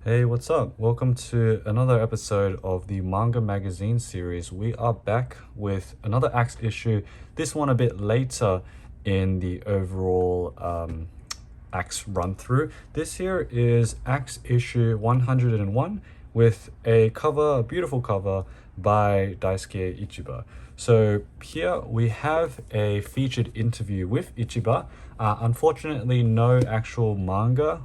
Hey, what's up? Welcome to another episode of the Manga Magazine series. We are back with another Axe issue, this one a bit later in the overall Axe run through. This here is Axe issue 101 with a cover, a beautiful cover by Daisuke Ichiba. So here we have a featured interview with Ichiba. Unfortunately, no actual manga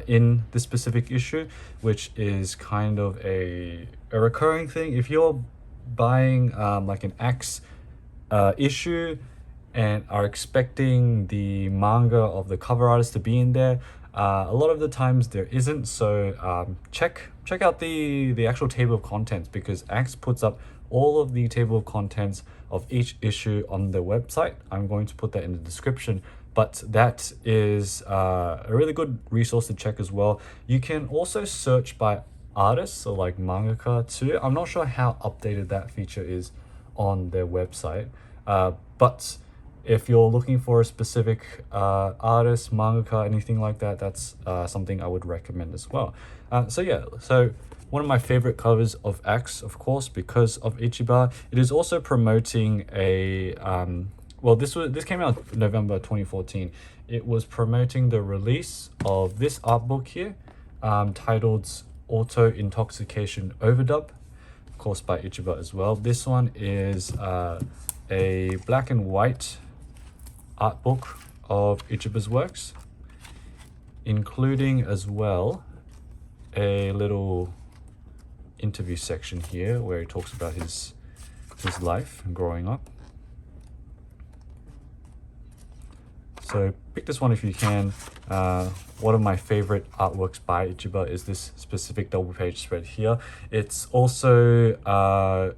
in this specific issue, which is kind of a recurring thing. If you're buying like an Axe issue and are expecting the manga of the cover artist to be in there, a lot of the times there isn't. So check out the actual table of contents, because Axe puts up all of the table of contents of each issue on their website. I'm going to put that in the description, but that is a really good resource to check as well. You can also search by artists, so like mangaka too. I'm not sure how updated that feature is on their website, but if you're looking for a specific artist, mangaka, anything like that, that's something I would recommend as well. So one of my favorite covers of Axe, of course, because of Ichiba. It is also promoting a this came out November 2014. It was promoting the release of this art book here, titled Auto Intoxication Overdub, of course by Ichiba as well. This one is a black and white art book of Ichiba's works, including as well a little interview section here where he talks about his life growing up. So pick this one if you can. One of my favorite artworks by Ichiba is this specific double page spread here. It's also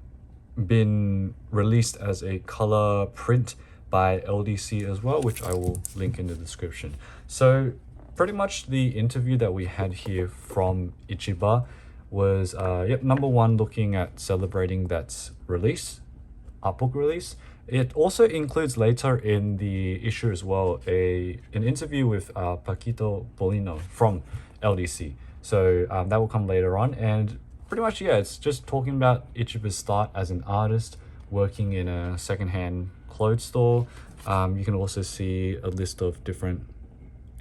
been released as a color print by LDC as well, which I will link in the description. So pretty much the interview that we had here from Ichiba was number one, looking at celebrating that release, art book release. It also includes later in the issue as well an interview with Paquito Bolino from LDC. So that will come later on, and pretty much it's just talking about Ichiba's start as an artist working in a secondhand clothes store. You can also see a list of different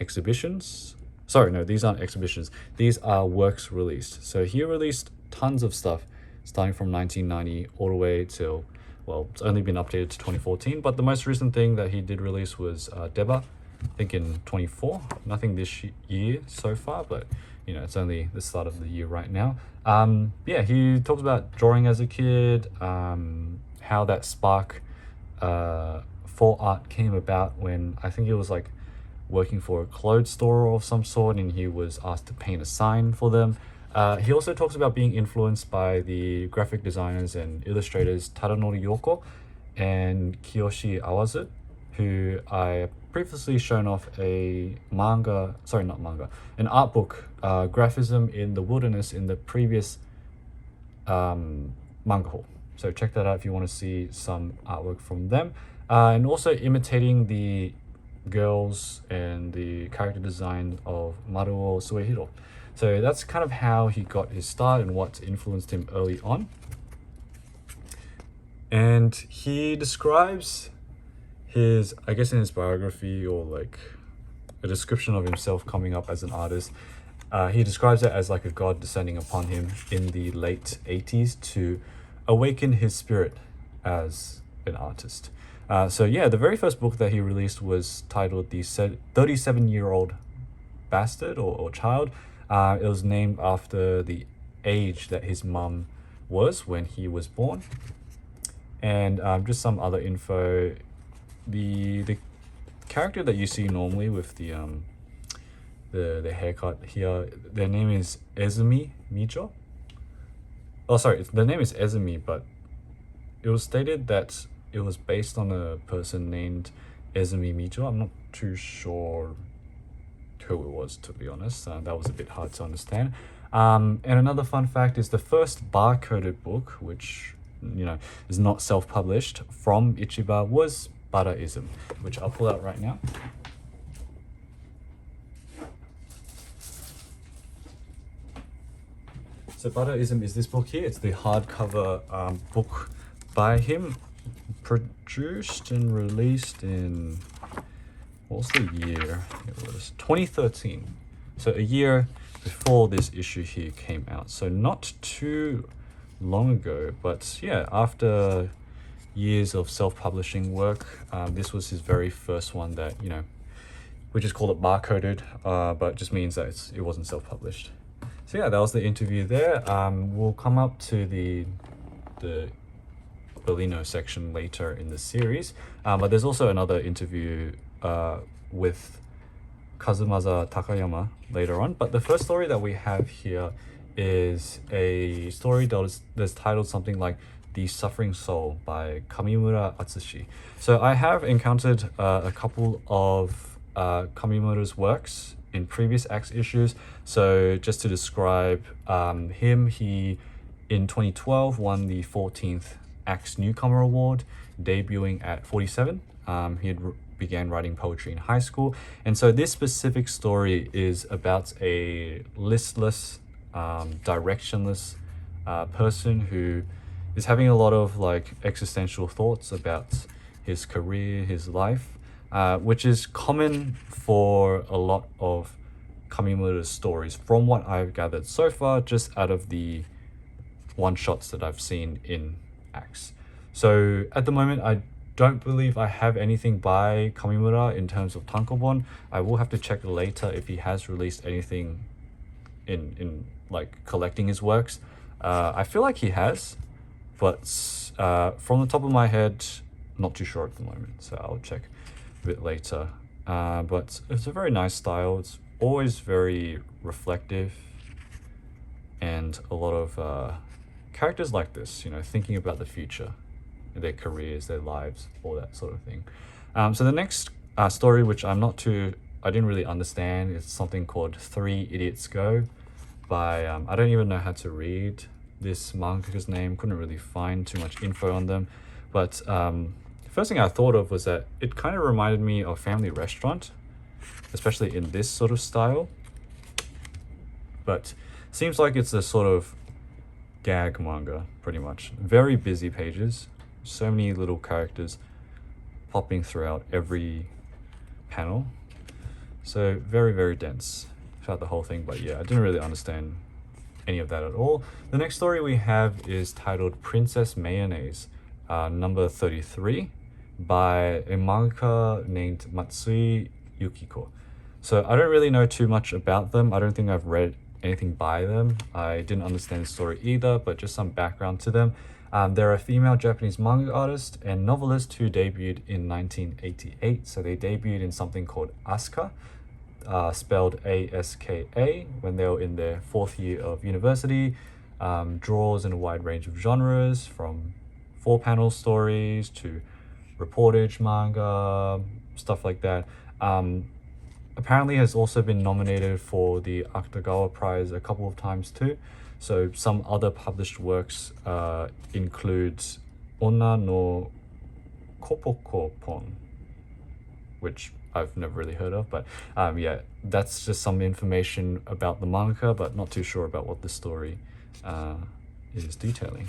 exhibitions. Sorry, no, these aren't exhibitions. These are works released. So he released tons of stuff starting from 1990 all the way till, well, it's only been updated to 2014, but the most recent thing that he did release was Deba, I think in 24. Nothing this year so far, but it's only the start of the year right now. He talks about drawing as a kid, how that spark for art came about when I think it was like working for a clothes store of some sort, and he was asked to paint a sign for them. He also talks about being influenced by the graphic designers and illustrators Tadanori Yoko and Kiyoshi Awazu, who I previously shown off an art book, Graphism in the Wilderness, in the previous manga haul. So check that out if you want to see some artwork from them. And also imitating the girls and the character design of Maruo Suehiro. So that's kind of how he got his start and what influenced him early on. And he describes his, I guess in his biography, or like a description of himself coming up as an artist, he describes it as like a god descending upon him in the late 80s to awaken his spirit as an artist. The very first book that he released was titled The 37-Year-Old Bastard or Child. It was named after the age that his mum was when he was born. And just some other info. The character that you see normally with the haircut here, their name is Ezumi Micho. Oh, sorry, the name is Ezumi, but it was stated that it was based on a person named Ezumi Micho. I'm not too sure who it was, to be honest. That was a bit hard to understand. And another fun fact is the first barcoded book, which is not self-published, from Ichiba was Badaism, which I'll pull out right now. So Buddhism is this book here. It's the hardcover book by him, produced and released in, what was the year? It was 2013. So a year before this issue here came out. So not too long ago, but yeah, after years of self-publishing work, this was his very first one that, you know, we just call it barcoded, but it just means that it wasn't self-published. So yeah, that was the interview there. We'll come up to the Bellino section later in the series, but there's also another interview with Kazumasa Takayama later on. But the first story that we have here is a story that's titled something like The Suffering Soul by Kamimura Atsushi. So I have encountered a couple of Kamimura's works in previous Axe issues. So just to describe him, he in 2012 won the 14th Axe Newcomer Award, debuting at 47. He had began writing poetry in high school, and so this specific story is about a listless, directionless person who is having a lot of like existential thoughts about his career, his life, which is common for a lot of Kamimura's stories from what I've gathered so far, just out of the one-shots that I've seen in Axe. So at the moment, I don't believe I have anything by Kamimura in terms of tankobon. I will have to check later if he has released anything in like collecting his works. I feel like he has, but from the top of my head, not too sure at the moment, so I'll check a bit later. But it's a very nice style. It's always very reflective, and a lot of characters like this, you know, thinking about the future, their careers, their lives, all that sort of thing. So the next story, which I didn't really understand, is something called 3 Idiots Go by, I don't even know how to read this manga's name, couldn't really find too much info on them. But the first thing I thought of was that it kind of reminded me of Family Restaurant, especially in this sort of style. But seems like it's a sort of gag manga, pretty much. Very busy pages, so many little characters popping throughout every panel. So very, very dense throughout the whole thing. But yeah, I didn't really understand any of that at all. The next story we have is titled Princess Mayonnaise, number 33, by a mangaka named Matsui Yukiko. So I don't really know too much about them. I don't think I've read anything by them. I didn't understand the story either, but just some background to them. They're a female Japanese manga artist and novelist who debuted in 1988. So they debuted in something called Asuka, spelled A-S-K-A, when they were in their 4th year of university. Draws in a wide range of genres, from 4-panel stories to reportage manga, stuff like that. Apparently has also been nominated for the Akutagawa Prize a couple of times too. So some other published works includes Onna no Kopokopon, which I've never really heard of, but yeah, that's just some information about the manga, but not too sure about what the story is detailing.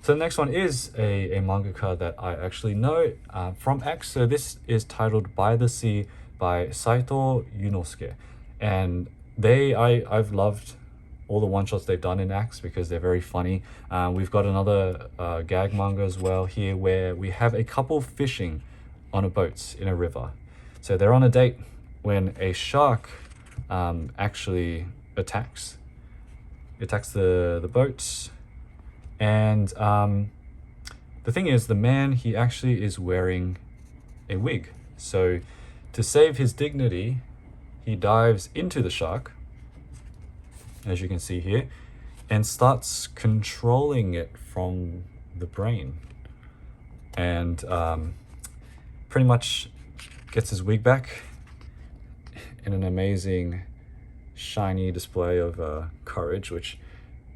So the next one is a mangaka that I actually know from X. So this is titled By the Sea by Saitou Yuunosuke, and I've loved all the one-shots they've done in Axe because they're very funny. We've got another gag manga as well here where we have a couple fishing on a boat in a river. So they're on a date when a shark actually attacks the boat. And the thing is, the man, he actually is wearing a wig. So to save his dignity, he dives into the shark, as you can see here, and starts controlling it from the brain. And pretty much gets his wig back in an amazing shiny display of courage, which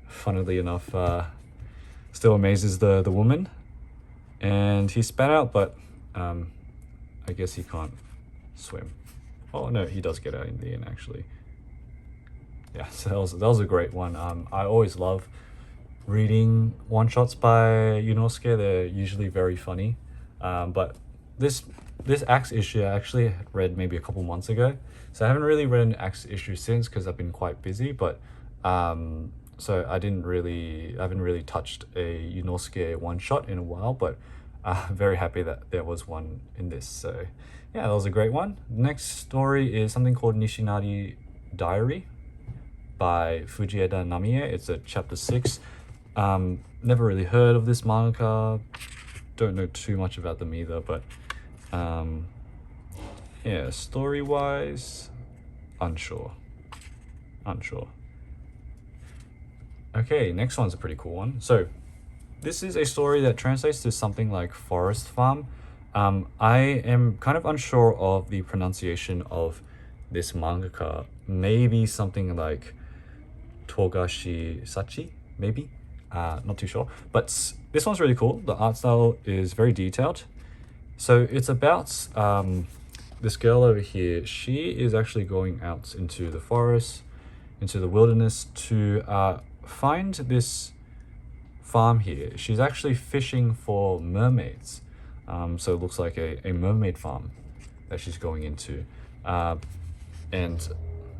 funnily enough still amazes the woman. And he spat out, but I guess he can't swim. Oh no, he does get out in the end actually. yeah, so that was a great one. I always love reading one-shots by Yuunosuke. They're usually very funny. But this Axe issue I actually read maybe a couple months ago, so I haven't really read an Axe issue since because I've been quite busy. But so I haven't really touched a Yuunosuke one-shot in a while, but very happy that there was one in this. So yeah, that was a great one. Next story is something called Nishinari Diary by Fujieda Namie. It's a chapter 6. Never really heard of this manga. Don't know too much about them either, but yeah, story-wise, unsure. Okay, next one's a pretty cool one. So this is a story that translates to something like Forest Farm. I am kind of unsure of the pronunciation of this mangaka. Maybe something like Togashi Sachi, maybe? Not too sure. But this one's really cool. The art style is very detailed. So it's about this girl over here. She is actually going out into the forest, into the wilderness to find this farm here. She's actually fishing for mermaids. So it looks like a mermaid farm that she's going into. And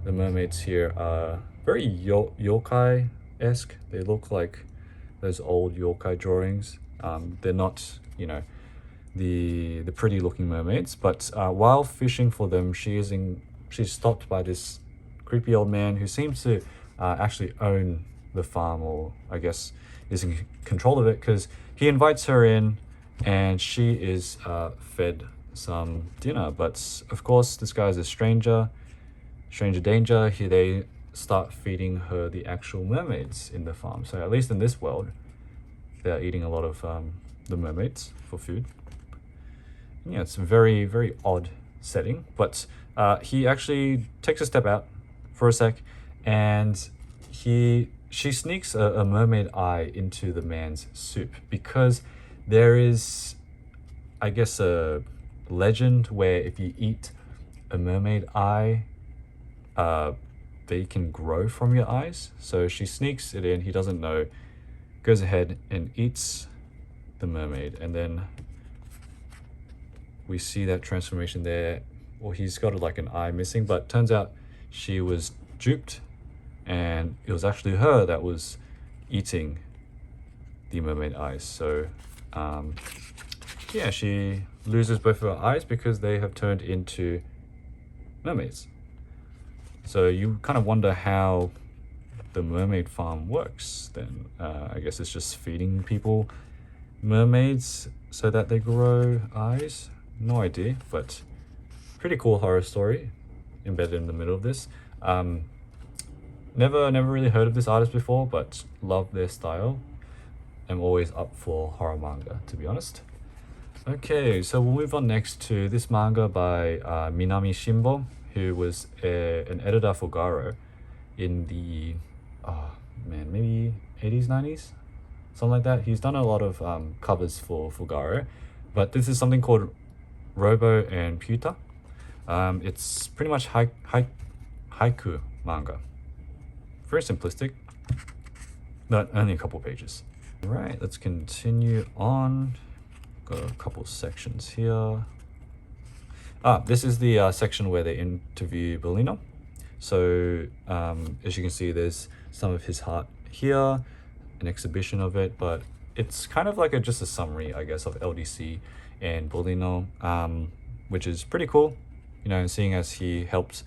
the mermaids here are very yokai-esque. They look like those old yokai drawings. They're not, you know, the pretty looking mermaids, but while fishing for them, she's stopped by this creepy old man who seems to actually own the farm, or I guess is in control of it, because he invites her in and she is fed some dinner. But of course, this guy is a stranger danger. Here they start feeding her the actual mermaids in the farm. So at least in this world, they're eating a lot of the mermaids for food. Yeah, it's a very, very odd setting, but he actually takes a step out for a sec, and she sneaks a mermaid eye into the man's soup, because there is, I guess, a legend where if you eat a mermaid eye, they can grow from your eyes. So she sneaks it in, he doesn't know, goes ahead and eats the mermaid, and then we see that transformation there. Well, he's got like an eye missing, but turns out she was duped, and it was actually her that was eating the mermaid eyes. So yeah, she loses both of her eyes because they have turned into mermaids. So you kind of wonder how the mermaid farm works then. I guess it's just feeding people mermaids so that they grow eyes. No idea, but pretty cool horror story embedded in the middle of this. Never really heard of this artist before, but love their style. I'm always up for horror manga, to be honest. Okay, so we'll move on next to this manga by Minami Shinbo, who was an editor for Garo in the, maybe 80s, 90s? Something like that. He's done a lot of covers for Garo, but this is something called Robo and Pewter. It's pretty much haiku manga. Very simplistic, but only a couple pages. All right, let's continue on. Got a couple sections here. This is the section where they interview Bellino. So as you can see, there's some of his art here, an exhibition of it, but it's kind of like just a summary, I guess, of LDC and Bellino, which is pretty cool, you know, seeing as he helped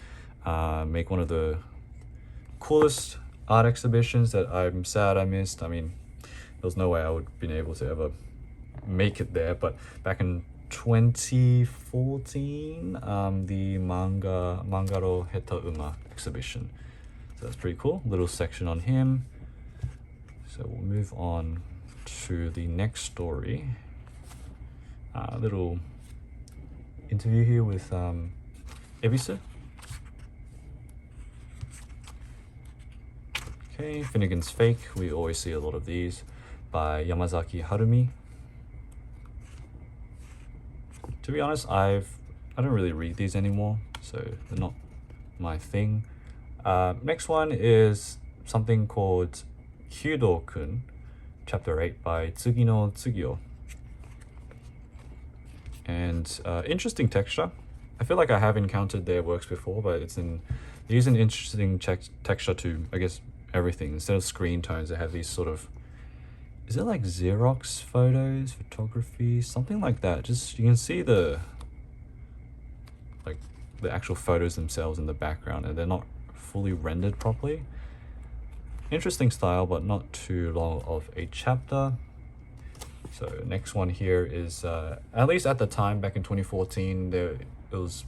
make one of the coolest art exhibitions that I'm sad I missed. I mean, there was no way I would have been able to ever make it there, but back in 2014, the Mangaro Heta Uma exhibition. So that's pretty cool. Little section on him. So we'll move on to the next story. Little interview here with Ebisu. Okay, Finnegans Fake. We always see a lot of these by Yamazaki Harumi. To be honest, I don't really read these anymore, so they're not my thing. Next one is something called Kyuudou-kun, chapter 8 by Tsugino Tsugio. And interesting texture. I feel like I have encountered their works before, but they use an interesting texture to, I guess, everything. Instead of screen tones, they have these sort of, is it like Xerox photos, photography, something like that. Just, you can see the actual photos themselves in the background, and they're not fully rendered properly. Interesting style, but not too long of a chapter. So next one here is, at least at the time, back in 2014, it was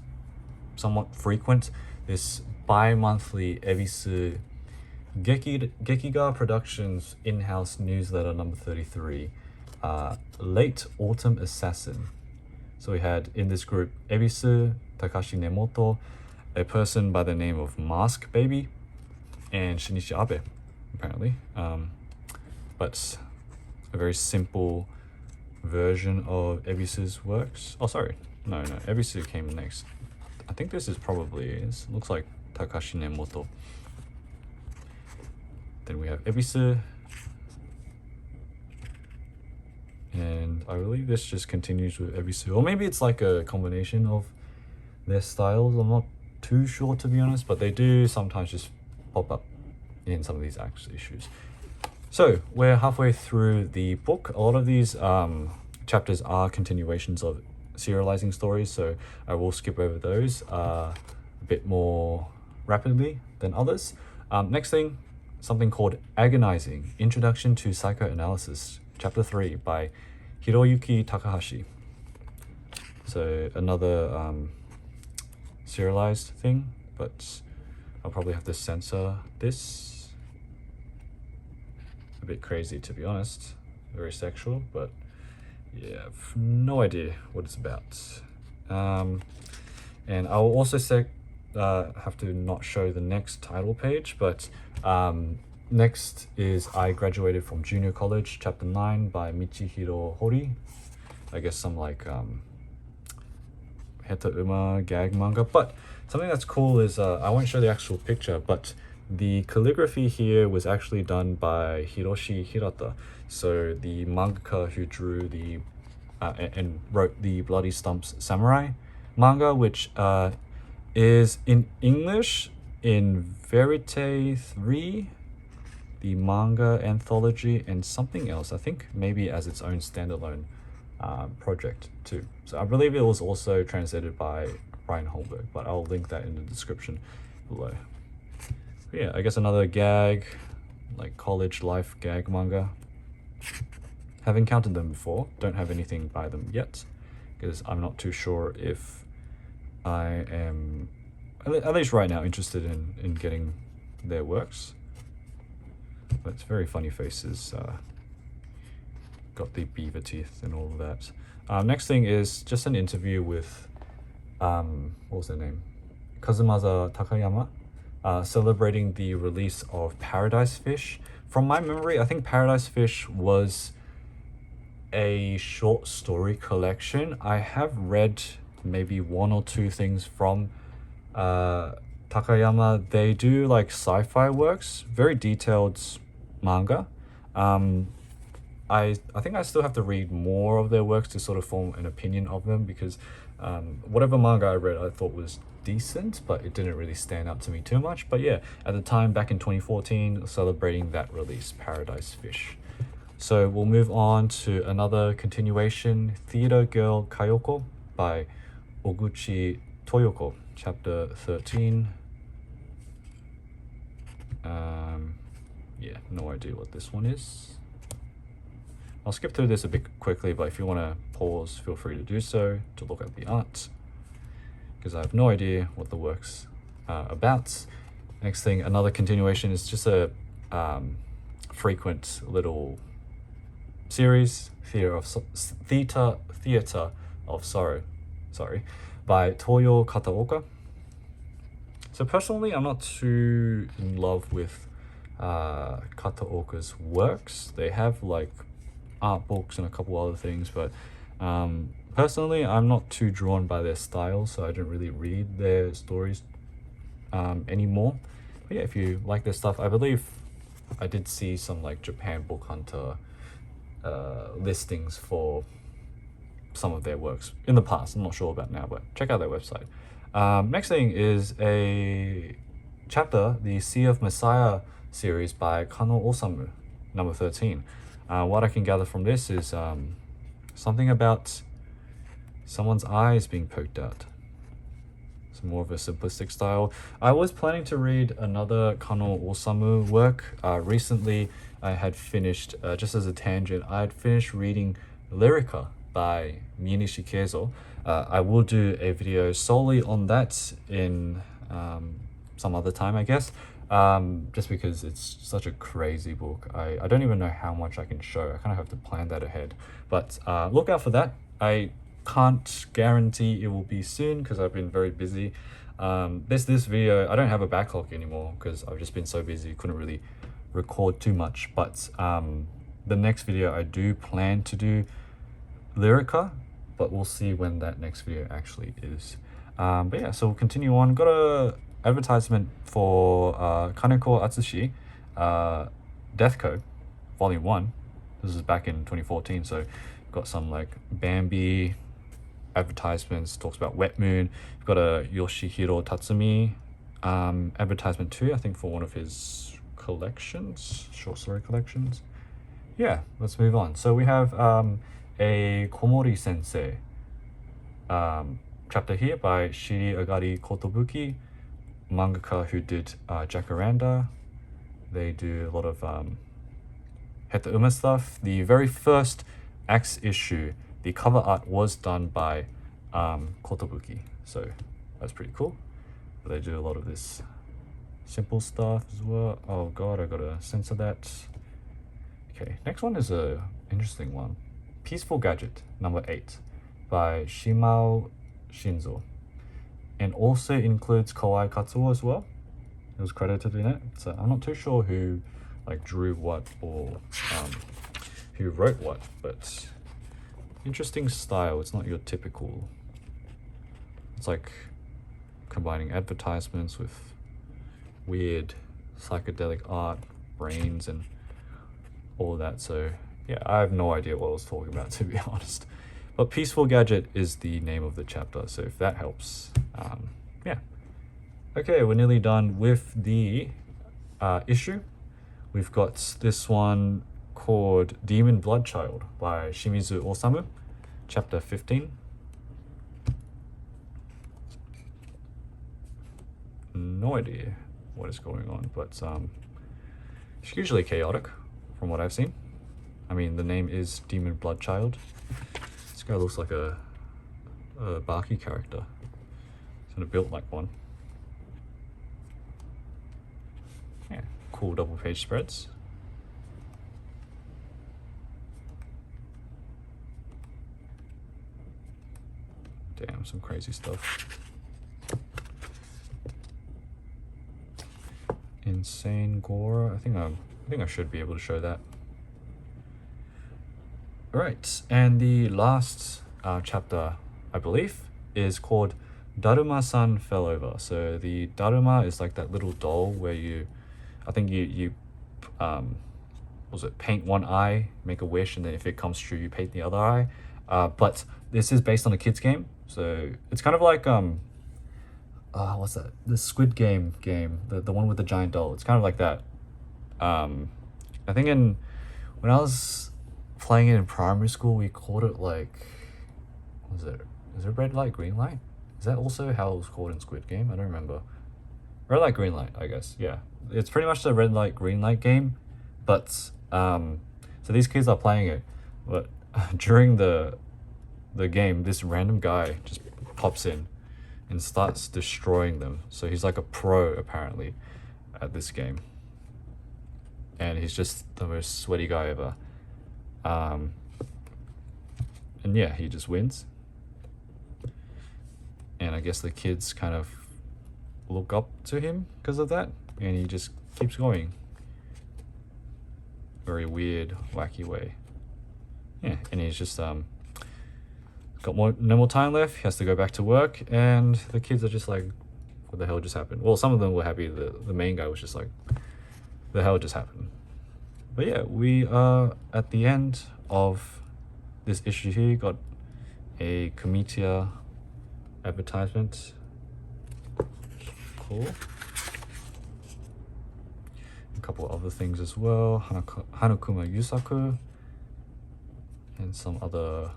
somewhat frequent, this bi-monthly Ebisu Gekiga Productions in-house newsletter number 33, Late Autumn Assassin. So we had in this group Ebisu, Takashi Nemoto, a person by the name of Mask Baby, and Shinichi Abe, apparently. But a very simple version of Ebisu's works. Oh, sorry. No, Ebisu came next. I think this is probably, looks like Takashi Nemoto. Then we have Ebisu. And I believe this just continues with Ebisu. Or maybe it's like a combination of their styles. I'm not too sure, to be honest, but they do sometimes just pop up in some of these actual issues. So we're halfway through the book. A lot of these chapters are continuations of serializing stories, so I will skip over those a bit more rapidly than others. Next thing, something called Agonizing, Introduction to Psychoanalysis, chapter 3 by Hiroyuki Takahashi. So another serialized thing, but I'll probably have to censor this. A bit crazy, to be honest. Very sexual, but yeah, I've no idea what it's about. And I'll also have to not show the next title page, but next is I Graduated from Junior College, chapter 9 by Michihiro Hori. I guess some like Heta-uma gag manga, but something that's cool is I won't show the actual picture, but the calligraphy here was actually done by Hiroshi Hirata, so the mangaka who drew the and wrote the Bloody Stumps Samurai manga, which is in English in Verite 3, the manga anthology, and something else, I think maybe as its own standalone project too. So I believe it was also translated by Ryan Holberg, but I'll link that in the description below. But yeah, I guess another gag, like college life gag manga. Have encountered them before, don't have anything by them yet, because I'm not too sure if I am, at least right now, interested in getting their works. But it's very funny faces, got the beaver teeth and all of that. Next thing is just an interview with, what was their name? Kazumasa Takayama, celebrating the release of Paradise Fish. From my memory, I think Paradise Fish was a short story collection. I have read maybe one or two things from Takayama. They do like sci-fi works, very detailed manga. I think I still have to read more of their works to sort of form an opinion of them, because whatever manga I read I thought was decent, but it didn't really stand out to me too much. But yeah, at the time, back in 2014, celebrating that release, Paradise Fish. So we'll move on to another continuation, Theater Girl Kayoko by Oguchi Toyoko, chapter 13. Yeah, no idea what this one is. I'll skip through this a bit quickly, but if you want to pause, feel free to do so, to look at the art, because I have no idea what the work's about. Next thing, another continuation, is just a frequent little series, Theater of Sorrow, by Toyou Kataoka. So personally, I'm not too in love with Kataoka's works. They have like art books and a couple other things, but personally, I'm not too drawn by their style, so I don't really read their stories anymore. But yeah, if you like this stuff, I believe I did see some like Japan Book Hunter listings for some of their works in the past. I'm not sure about now, but check out their website. Next thing is a chapter, the Sea of Messiah series by Kanno Osamu, number 13. What I can gather from this is something about someone's eyes being poked out. It's more of a simplistic style. I was planning to read another Kanno Osamu work. Recently, I had finished, just as a tangent, I had finished reading Lyrica by Minami Shinbo. I will do a video solely on that in some other time, I guess, just because it's such a crazy book. I don't even know how much I can show. I kind of have to plan that ahead. But look out for that. I can't guarantee it will be soon because I've been very busy. This video, I don't have a backlog anymore because I've just been so busy, couldn't really record too much. But the next video I do plan to do Lyrica, but we'll see when that next video actually is. But yeah, so we'll continue on. Got a advertisement for Kamimura Atsushi, Death Code, Volume 1. This is back in 2014, so got some like Bambi advertisements, talks about Wet Moon. We've got a Yoshihiro Tatsumi advertisement too, I think for one of his collections, short story collections. Yeah, let's move on. So we have a Komori Sensei chapter here by Shiriagari Kotobuki, mangaka who did Jacaranda. They do a lot of Heta Uma stuff. The very first Axe issue, the cover art was done by Kotobuki, so that's pretty cool. But they do a lot of this simple stuff as well. Oh god, I gotta censor that. Okay, next one is a interesting one. Peaceful Gadget, number 8, by Shimao Shinzo, and also includes Kawai Katsuo as well. It was credited in it, so I'm not too sure who like drew what or who wrote what, but interesting style. It's not your typical. It's like combining advertisements with weird psychedelic art, brains, and all of that. So yeah, I have no idea what I was talking about, to be honest. But Peaceful Gadget is the name of the chapter, so if that helps, yeah. Okay, we're nearly done with the issue. We've got this one called Demon Bloodchild by Shimuzu Osamu, chapter 15. No idea what is going on, but it's usually chaotic from what I've seen. I mean, the name is Demon Bloodchild. This guy looks like a Baki character. He's kind of built like one. Yeah, cool double page spreads. Damn, some crazy stuff. Insane gore. I think I should be able to show that. Right, and the last chapter, I believe, is called Daruma-san Fell Over. So the Daruma is like that little doll where I think you paint one eye, make a wish, and then if it comes true, you paint the other eye. But this is based on a kid's game, so it's kind of like what's that? The Squid Game, the one with the giant doll. It's kind of like that. I think when I was playing it in primary school, we called it like, what was it? Is it red light, green light? Is that also how it was called in Squid Game? I don't remember. Red light, green light, I guess. Yeah, it's pretty much the red light, green light game, but so these kids are playing it, but during the game, this random guy just pops in and starts destroying them. So he's like a pro apparently at this game, and he's just the most sweaty guy ever. And yeah, he just wins. And I guess the kids kind of look up to him because of that, and he just keeps going. Very weird, wacky way. Yeah, and he's just got no more time left. He has to go back to work, and the kids are just like what the hell just happened? Well, some of them were happy. The main guy was just like, the hell just happened? But yeah, we are at the end of this issue here. Got a Comitia advertisement. Cool. A couple of other things as well. Hanokuma Yusaku. And some other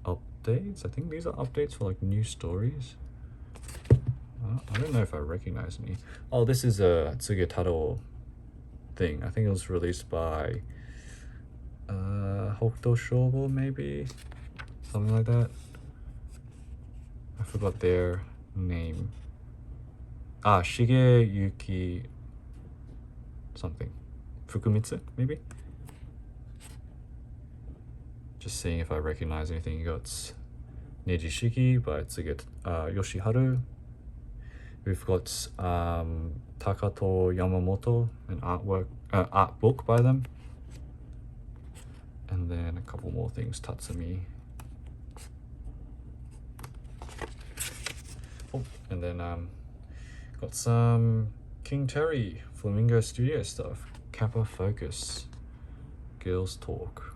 updates. I think these are updates for like new stories. I don't know if I recognize any. Oh, this is a Tsugetaro thing. I think it was released by Hokuto Shobo, maybe? Something like that. I forgot their name. Shigeyuki something. Fukumitsu, maybe? Just seeing if I recognize anything. You got Nejishiki by Yoshiharu. We've got Takato Yamamoto, an art book by them. And then a couple more things. Tatsumi. Oh, and then got some King Terry Flamingo Studio stuff. Kappa Focus. Girls Talk.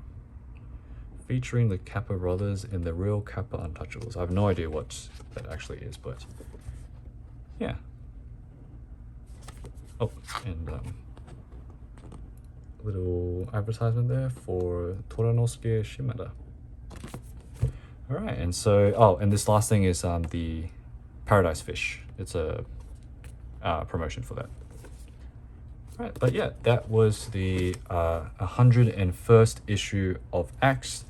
Featuring the Kappa brothers in the real Kappa Untouchables. I have no idea what that actually is, but yeah. Oh, and little advertisement there for Toranosuke Shimada. All right, and so, oh, and this last thing is the Paradise Fish. It's a promotion for that. All right, but yeah, that was the 101st issue of Axe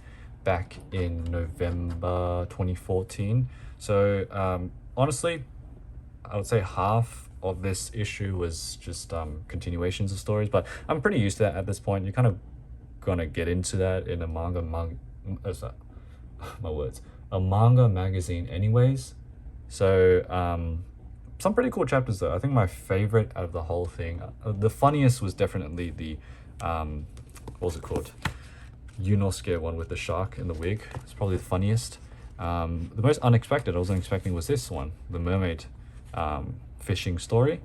back in November 2014. So honestly, I would say half of this issue was just continuations of stories, but I'm pretty used to that at this point. You're kind of gonna get into that in a manga magazine anyways. So some pretty cool chapters though. I think my favorite out of the whole thing, the funniest was definitely the what was it called, Yuunosuke one with the shark and the wig. It's probably the funniest. The most unexpected I wasn't expecting was this one, the mermaid fishing story.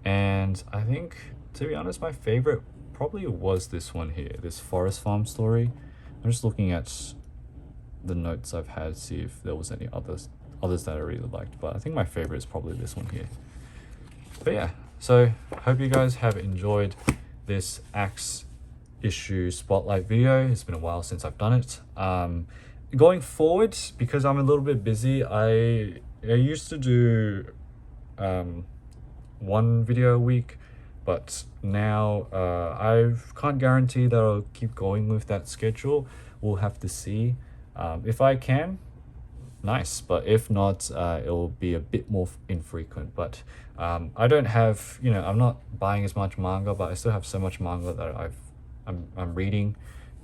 And I think, to be honest, my favorite probably was this one here, this forest farm story. I'm just looking at the notes I've had, see if there was any others that I really liked, but I think my favorite is probably this one here. But yeah, so hope you guys have enjoyed this Axe issue spotlight video. It's been a while since I've done it. Going forward, because I'm a little bit busy, I used to do one video a week, but now I can't guarantee that I'll keep going with that schedule. We'll have to see. If I can, nice, but if not, it'll be a bit more infrequent. But I don't have, I'm not buying as much manga, but I still have so much manga that I'm reading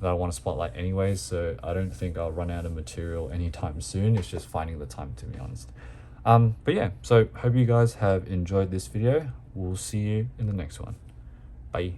that I want to spotlight anyways, so I don't think I'll run out of material anytime soon. It's just finding the time, to be honest. But yeah, so hope you guys have enjoyed this video. We'll see you in the next one. Bye.